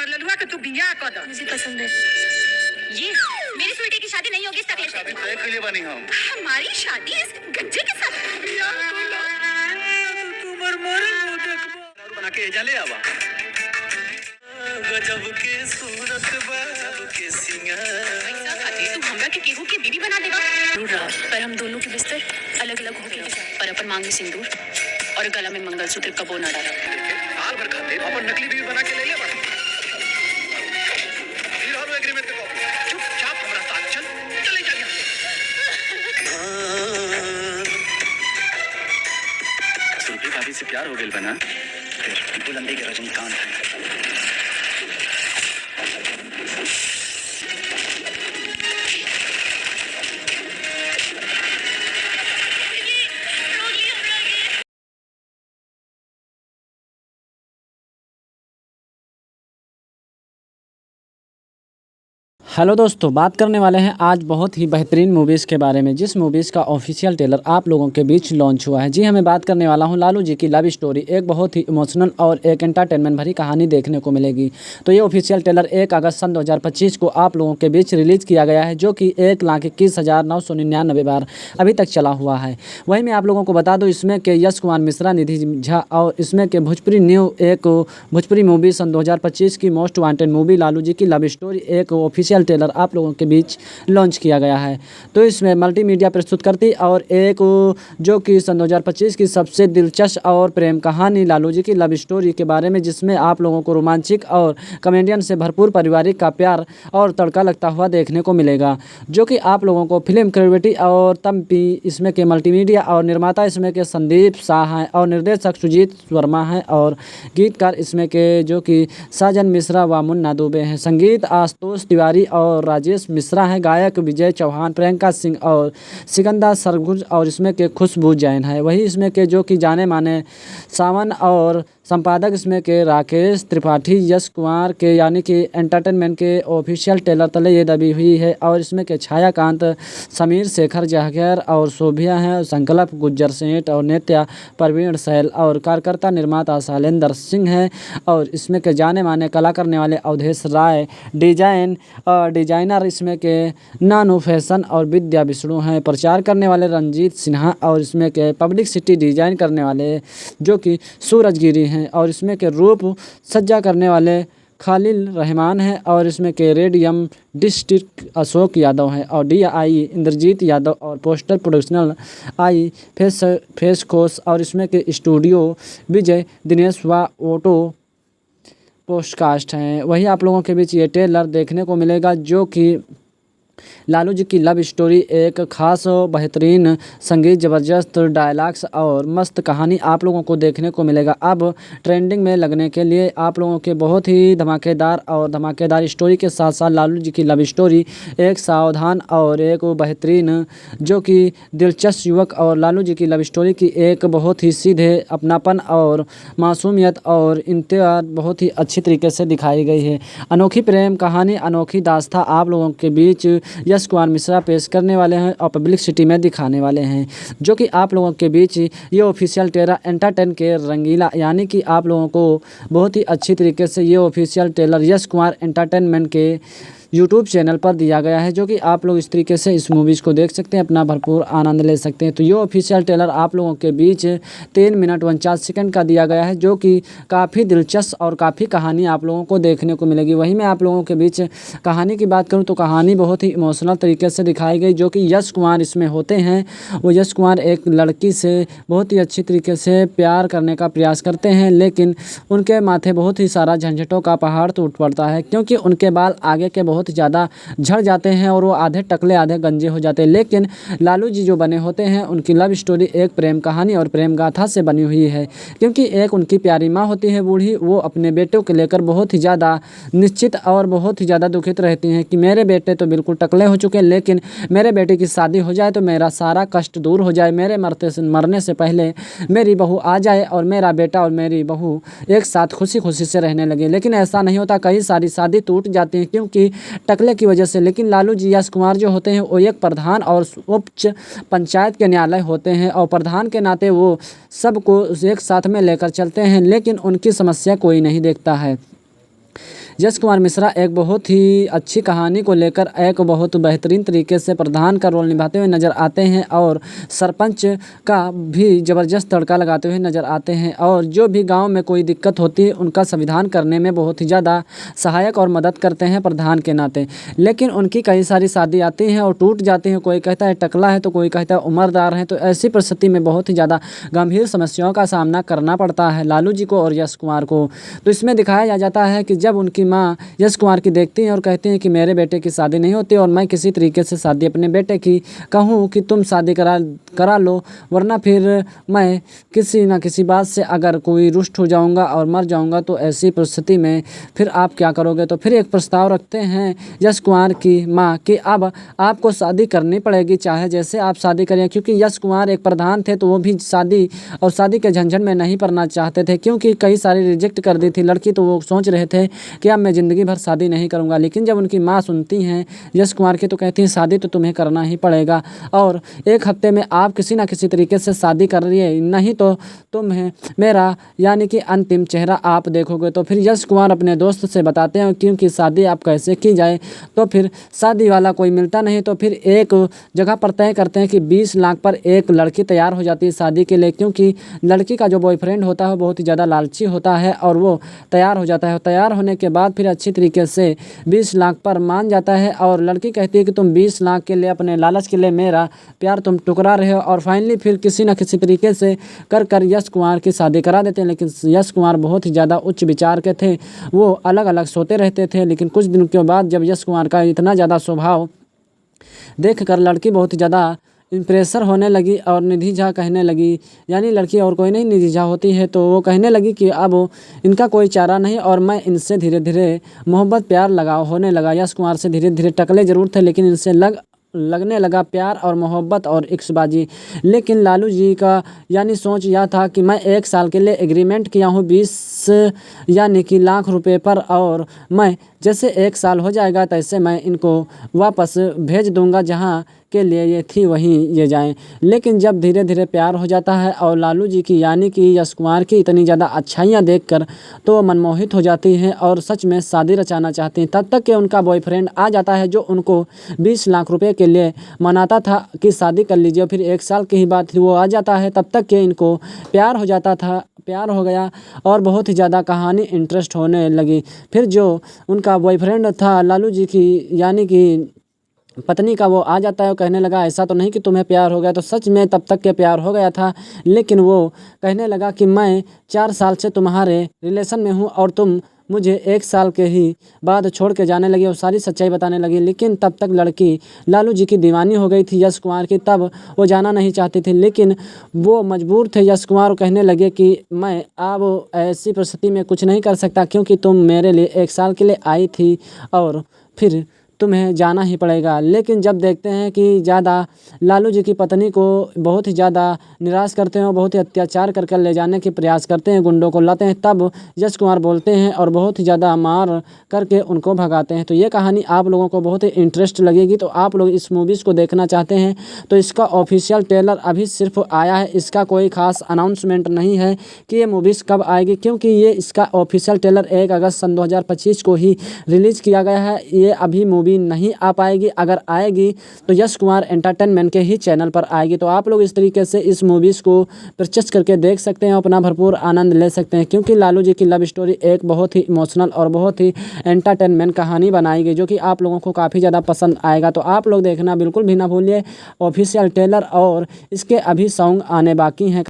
हमर ललुआ के तू बियाह कर दे। मुझे पसंद है। ये मेरी स्वीटी की शादी नहीं होगी इस तकलीफ शादी तय के लिए बनी हम। हमारी शादी इस गज्जे के साथ। तू मर देखबो बना के एजा ले आवा। गजब के सूरत गजब के सिंगार। पैसा खाती तू हमरा के केहू के बीवी बना देगा। पर हम दोनों के बिस्तर अलग अलग हो गए, पर अपन मांग में सिंदूर और गला में मंगलसूत्र कबो न डाला। साल भर खाते अपन नकली बीवी बना के ले ले बड़ा। फिर हम एग्रीमेंट के कॉपी चुपचाप हमरा साथ चल चले जा। सुल्फी भाभी से प्यार हो गइल बना। बुलंदी के रजनीकांत है। हेलो दोस्तों, बात करने वाले हैं आज बहुत ही बेहतरीन मूवीज़ के बारे में, जिस मूवीज़ का ऑफिशियल ट्रेलर आप लोगों के बीच लॉन्च हुआ है। जी हमें बात करने वाला हूं लालू जी की लव स्टोरी। एक बहुत ही इमोशनल और एक एंटरटेनमेंट भरी कहानी देखने को मिलेगी। तो ये ऑफिशियल ट्रेलर 1 अगस्त सन 2025 को आप लोगों के बीच रिलीज़ किया गया है, जो कि 1,21,999 बार अभी तक चला हुआ है। वहीं मैं आप लोगों को बता दूँ, इसमें के यश कुमार मिश्रा, निधि झा और इसमें के भोजपुरी भोजपुरी मूवी सन 2025 की most wanted movie Lalu ji की लव स्टोरी एक ऑफिशियल ट्रेलर आप लोगों के बीच लॉन्च किया गया है। तो इसमें मल्टीमीडिया प्रस्तुत करती और एक जो कि सन 2025 की सबसे दिलचस्प और प्रेम कहानी लालू जी की लव स्टोरी के बारे में, जिसमें आप लोगों को रोमांचिक और कॉमेडियन से भरपूर पारिवारिक का प्यार और तड़का लगता हुआ देखने को मिलेगा, जो कि आप लोगों को फिल्म क्रिएटिविटी और तम्पी इसमें के मल्टीमीडिया और निर्माता इसमें के संदीप शाह हैं और निर्देशक सुजीत वर्मा हैं और गीतकार इसमें के जो कि साजन मिश्रा व मुन्ना दुबे हैं। संगीत आशुतोष तिवारी और राजेश मिश्रा हैं। गायक विजय चौहान, प्रियंका सिंह और सिकंदर सरगुज और इसमें के खुशबू जैन है। वही इसमें के जो कि जाने माने सावन और संपादक इसमें के राकेश त्रिपाठी यश कुमार के यानी कि एंटरटेनमेंट के ऑफिशियल ट्रेलर तले ये दबी हुई है। और इसमें के छायाकांत, समीर शेखर जहांगीर और शोभिया हैं, संकल्प गुज्जर सेठ और नित्या प्रवीण सैल और कार्यकर्ता निर्माता शैलेंद्र सिंह हैं। और इसमें के जाने माने कला करने वाले अवधेश राय, डिजाइनर इसमें के नानू फैशन और विद्या विष्णु हैं। प्रचार करने वाले रंजीत सिन्हा और इसमें के पब्लिक सिटी डिजाइन करने वाले जो कि सूरज गिरी हैं। और इसमें के रूप सज्जा करने वाले खालिल रहमान हैं। और इसमें के रेडियम डिस्ट्रिक्ट अशोक यादव हैं और DI इंद्रजीत यादव और पोस्टर प्रोडक्शनल आई फेस खोस और इसमें के स्टूडियो विजय दिनेश व ऑटो पोस्टकास्ट हैं। वही आप लोगों के बीच ये ट्रेलर देखने को मिलेगा, जो कि लालू जी की लव स्टोरी एक खास बेहतरीन संगीत, ज़बरदस्त डायलॉग्स और मस्त कहानी आप लोगों को देखने को मिलेगा। अब ट्रेंडिंग में लगने के लिए आप लोगों के बहुत ही धमाकेदार स्टोरी के साथ साथ लालू जी की लव स्टोरी एक सावधान और एक बेहतरीन जो कि दिलचस्प युवक और लालू जी की लव स्टोरी की एक बहुत ही सीधे अपनापन और मासूमियत और इंतजार बहुत ही अच्छी तरीके से दिखाई गई है। अनोखी प्रेम कहानी, अनोखी दास्तां आप लोगों के बीच यश कुमार मिश्रा पेश करने वाले हैं और पब्लिक सिटी में दिखाने वाले हैं, जो कि आप लोगों के बीच ये ऑफिशियल ट्रेलर एंटरटेन के रंगीला यानी कि आप लोगों को बहुत ही अच्छी तरीके से ये official trailer Yash Kumar entertainment के यूट्यूब चैनल पर दिया गया है, जो कि आप लोग इस तरीके से इस मूवीज़ को देख सकते हैं, अपना भरपूर आनंद ले सकते हैं। तो ये ऑफिशियल ट्रेलर आप लोगों के बीच 3 मिनट 49 सेकंड का दिया गया है, जो कि काफ़ी दिलचस्प और काफ़ी कहानी आप लोगों को देखने को मिलेगी। वहीं मैं आप लोगों के बीच कहानी की बात करूँ तो कहानी बहुत ही इमोशनल तरीके से दिखाई गई, जो कि यश कुमार इसमें होते हैं। वो यश कुमार एक लड़की से बहुत ही अच्छी तरीके से प्यार करने का प्रयास करते हैं, लेकिन उनके माथे बहुत ही सारा झंझटों का पहाड़ टूट पड़ता है, क्योंकि उनके बाल आगे के बहुत ज़्यादा झड़ जाते हैं और वो आधे टकले आधे गंजे हो जाते हैं। लेकिन लालू जी जो बने होते हैं, उनकी लव स्टोरी एक प्रेम कहानी और प्रेम गाथा से बनी हुई है, क्योंकि एक उनकी प्यारी माँ होती है बूढ़ी, वो अपने बेटों को लेकर बहुत ही ज़्यादा निश्चित और बहुत ही ज़्यादा दुखित रहती हैं कि मेरे बेटे तो बिल्कुल टकले हो चुके हैं, लेकिन मेरे बेटे की शादी हो जाए तो मेरा सारा कष्ट दूर हो जाए, मेरे मरने से पहले मेरी बहू आ जाए और मेरा बेटा और मेरी बहू एक साथ खुशी खुशी से रहने लगे। लेकिन ऐसा नहीं होता, कई सारी शादी टूट जाती हैं क्योंकि टकले की वजह से। लेकिन लालू जी यश कुमार जो होते हैं वो एक प्रधान और उच्च पंचायत के न्यायालय होते हैं और प्रधान के नाते वो सबको एक साथ में लेकर चलते हैं, लेकिन उनकी समस्या कोई नहीं देखता है। यश कुमार मिश्रा एक बहुत ही अच्छी कहानी को लेकर एक बहुत बेहतरीन तरीके से प्रधान का रोल निभाते हुए नज़र आते हैं और सरपंच का भी ज़बरदस्त तड़का लगाते हुए नज़र आते हैं और जो भी गांव में कोई दिक्कत होती है उनका संविधान करने में बहुत ही ज़्यादा सहायक और मदद करते हैं प्रधान के नाते। लेकिन उनकी कई सारी शादी आती हैं और टूट जाती हैं, कोई कहता है टकला है तो कोई कहता है उम्रदार है, तो ऐसी परिस्थिति में बहुत ही ज़्यादा गंभीर समस्याओं का सामना करना पड़ता है लालू जी को और यश कुमार को। तो इसमें दिखाया जाता है कि जब उनकी माँ यश कुमार की देखती हैं और कहती हैं कि मेरे बेटे की शादी नहीं होती और मैं किसी तरीके से शादी अपने बेटे की कहूँ कि तुम शादी करा लो, वरना फिर मैं किसी न किसी बात से अगर कोई रुष्ट हो जाऊंगा और मर जाऊंगा, तो ऐसी परिस्थिति में फिर आप क्या करोगे। तो फिर एक प्रस्ताव रखते हैं यश कुमार की माँ कि अब आपको शादी करनी पड़ेगी, चाहे जैसे आप शादी करें, क्योंकि यश कुमार एक प्रधान थे तो वो भी शादी के झंझट में नहीं पड़ना चाहते थे, क्योंकि कई सारी रिजेक्ट कर दी थी लड़की, तो वो सोच रहे थे कि अब मैं ज़िंदगी भर शादी नहीं करूँगा। लेकिन जब उनकी माँ सुनती हैं यश कुमार की तो कहती हैं शादी तो तुम्हें करना ही पड़ेगा और 1 हफ्ते में आप किसी ना किसी तरीके से शादी कर रही है, नहीं तो तुम्हें मेरा यानी कि अंतिम चेहरा आप देखोगे। तो फिर यश कुमार अपने दोस्त से बताते हैं क्योंकि शादी आप कैसे की जाए, तो फिर शादी वाला कोई मिलता नहीं, तो फिर एक जगह पर तय करते हैं कि 20 लाख पर एक लड़की तैयार हो जाती है शादी के लिए, क्योंकि लड़की का जो बॉयफ्रेंड होता है वो बहुत ही ज़्यादा लालची होता है और वो तैयार हो जाता है। तैयार होने के बाद फिर अच्छी तरीके से 20 लाख पर मान जाता है और लड़की कहती है कि तुम 20 लाख के लिए, अपने लालच के लिए मेरा प्यार तुम टुकरा रहे हो, और फाइनली फिर किसी न किसी तरीके से कर यश कुमार की शादी करा देते हैं। लेकिन यश कुमार बहुत ही ज़्यादा उच्च विचार के थे, वो अलग अलग सोते रहते थे। लेकिन कुछ दिनों के बाद जब यश कुमार का इतना ज़्यादा स्वभाव देखकर लड़की बहुत ही ज़्यादा इम्प्रेसर होने लगी और निधि झा कहने लगी, यानी लड़की और कोई नहीं निधि झा होती है, तो वो कहने लगी कि अब इनका कोई चारा नहीं और मैं इनसे धीरे धीरे मोहब्बत प्यार लगाव होने लगा। यश कुमार से धीरे धीरे टकले ज़रूर थे लेकिन इनसे लगने लगा प्यार और मोहब्बत और इक्सबाजी। लेकिन लालू जी का यानी सोच यह था कि मैं 1 साल के लिए एग्रीमेंट किया हूँ 20 यानी कि लाख रुपए पर, और मैं जैसे 1 साल हो जाएगा तैसे मैं इनको वापस भेज दूंगा, जहाँ के लिए ये थी वहीं ये जाएं। लेकिन जब धीरे धीरे प्यार हो जाता है और लालू जी की यानी कि यश कुमार की इतनी ज़्यादा अच्छाइयाँ देखकर तो वो मनमोहित हो जाती हैं और सच में शादी रचाना चाहती हैं। तब तक कि उनका बॉयफ्रेंड आ जाता है जो उनको 20 लाख रुपए के लिए मनाता था कि शादी कर लीजिए। फिर 1 साल की ही बात थी, वो आ जाता है, तब तक कि इनको प्यार हो जाता था, प्यार हो गया और बहुत ही ज़्यादा कहानी इंटरेस्ट होने लगी। फिर जो उनका बॉयफ्रेंड था लालू जी की यानी कि पत्नी का, वो आ जाता है और कहने लगा ऐसा तो नहीं कि तुम्हें प्यार हो गया। तो सच में तब तक के प्यार हो गया था, लेकिन वो कहने लगा कि मैं 4 साल से तुम्हारे रिलेशन में हूँ और तुम मुझे 1 साल के ही बाद छोड़ के जाने लगी और सारी सच्चाई बताने लगी। लेकिन तब तक लड़की लालू जी की दीवानी हो गई थी यश कुमार की, तब वो जाना नहीं चाहती थी, लेकिन वो मजबूर थे। यश कुमार कहने लगे कि मैं अब ऐसी परिस्थिति में कुछ नहीं कर सकता, क्योंकि तुम मेरे लिए 1 साल के लिए आई थी और फिर तुम्हें जाना ही पड़ेगा। लेकिन जब देखते हैं कि ज़्यादा लालू जी की पत्नी को बहुत ही ज़्यादा निराश करते हैं और बहुत ही अत्याचार कर ले जाने के प्रयास करते हैं, गुंडों को लाते हैं, तब यश कुमार बोलते हैं और बहुत ही ज़्यादा मार करके उनको भगाते हैं। तो ये कहानी आप लोगों को बहुत ही इंटरेस्ट लगेगी। तो आप लोग इस मूवीज़ को देखना चाहते हैं तो इसका ऑफिशियल ट्रेलर अभी सिर्फ आया है, इसका कोई ख़ास अनाउंसमेंट नहीं है कि ये मूवीज़ कब आएगी, क्योंकि ये इसका ऑफिशियल ट्रेलर 1 अगस्त सन 2025 को ही रिलीज़ किया गया है। ये अभी मूवी नहीं आ पाएगी, अगर आएगी तो यश कुमार एंटरटेनमेंट के ही चैनल पर आएगी। तो आप लोग इस तरीके से इस मूवीज़ को परचेस करके देख सकते हैं, अपना भरपूर आनंद ले सकते हैं, क्योंकि लालू जी की लव स्टोरी एक बहुत ही इमोशनल और बहुत ही एंटरटेनमेंट कहानी बनाई गई, जो कि आप लोगों को काफ़ी ज़्यादा पसंद आएगा। तो आप लोग देखना बिल्कुल भी ना भूलिए ऑफिशियल ट्रेलर, और इसके अभी सॉन्ग आने बाकी हैं।